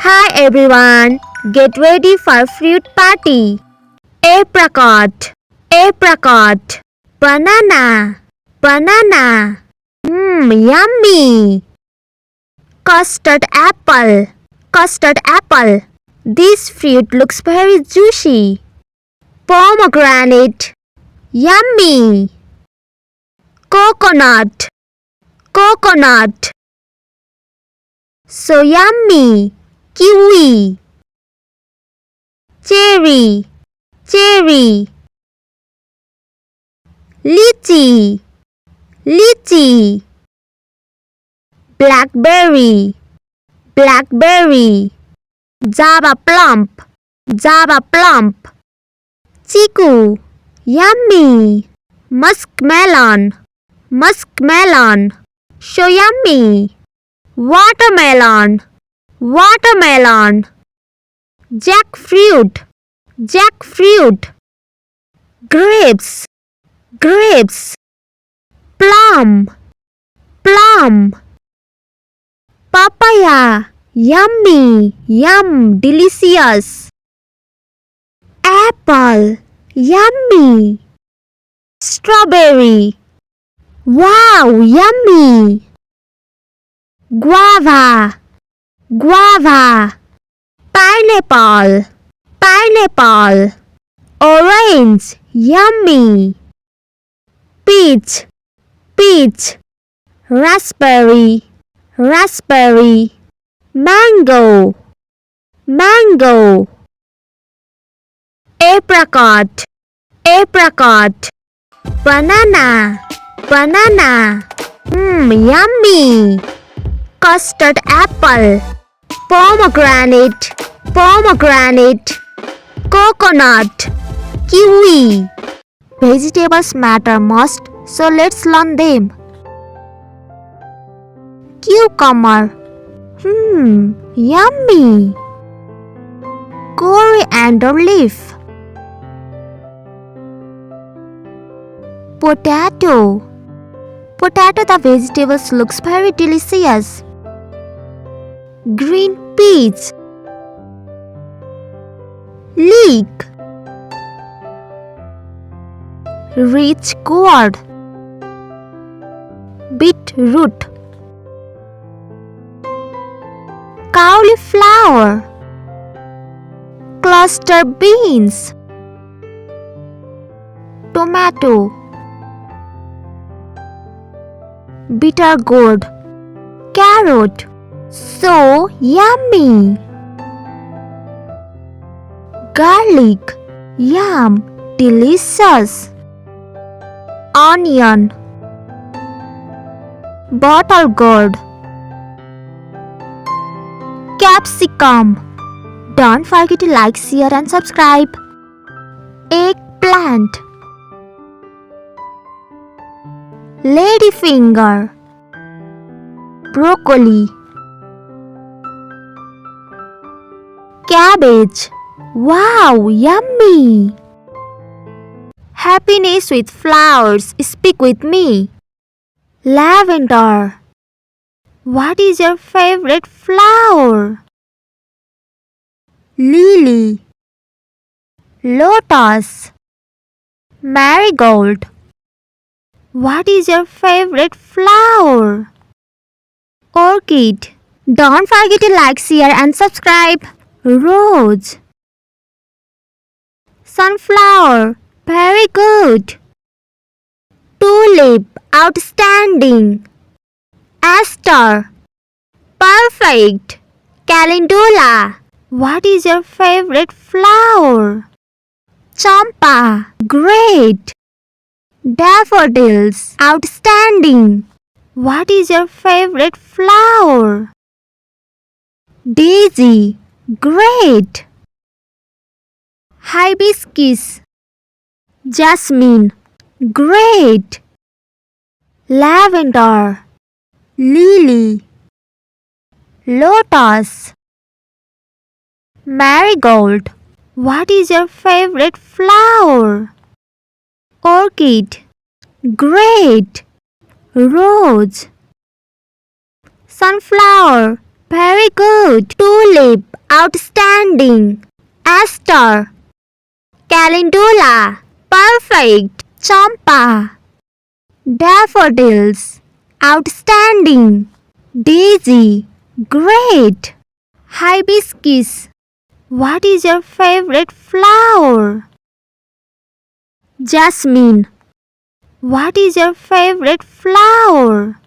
Hi everyone, get ready for fruit party. Apricot, apricot, banana, banana. Yummy. Custard apple, custard apple. This fruit looks very juicy. Pomegranate, yummy. Coconut, coconut. So yummy. Kiwi, cherry, cherry. Lychee, lychee. Blackberry, blackberry. Java plump, java plump. Chiku, yummy. Muskmelon, muskmelon. So yummy. Watermelon, watermelon. Jackfruit, jackfruit. Grapes, grapes. Plum, plum. Papaya, yummy, yum, delicious. Apple, yummy. Strawberry, wow, yummy. Guava, guava. Pineapple, pineapple. Orange, yummy. Peach, peach. Raspberry, raspberry. Mango, mango. Apricot, apricot. Banana, banana. Yummy. Custard apple, pomegranate, pomegranate. Coconut, kiwi. Vegetables matter most, so let's learn them. Cucumber, yummy. Coriander leaf. Potato, potato the vegetables looks very delicious. Green peas. Leek, rich gourd. Beetroot, cauliflower. Cluster beans. Tomato, bitter gourd. Carrot, so yummy. Garlic, yum, delicious. Onion, bottle gourd. Capsicum. Don't forget to like, share and subscribe. Eggplant, ladyfinger. Broccoli, cabbage. Wow, yummy. Happiness with flowers. Speak with me. Lavender. What is your favorite flower? Lily, lotus. Marigold. What is your favorite flower? Orchid. Don't forget to like, share and subscribe. Rose, sunflower. Very good. Tulip, outstanding. Aster, perfect. Calendula. What is your favorite flower? Champa, great. Daffodils, outstanding. What is your favorite flower? Daisy, great. Hibiscus, jasmine, great. Lavender, lily. Lotus, marigold. What is your favorite flower? Orchid, great. Rose, sunflower, Very good. Tulip. Outstanding. Aster. Calendula. Perfect. Champa. Daffodils. Outstanding. Daisy. Great. Hibiscus. What is your favorite flower? Jasmine. What is your favorite flower?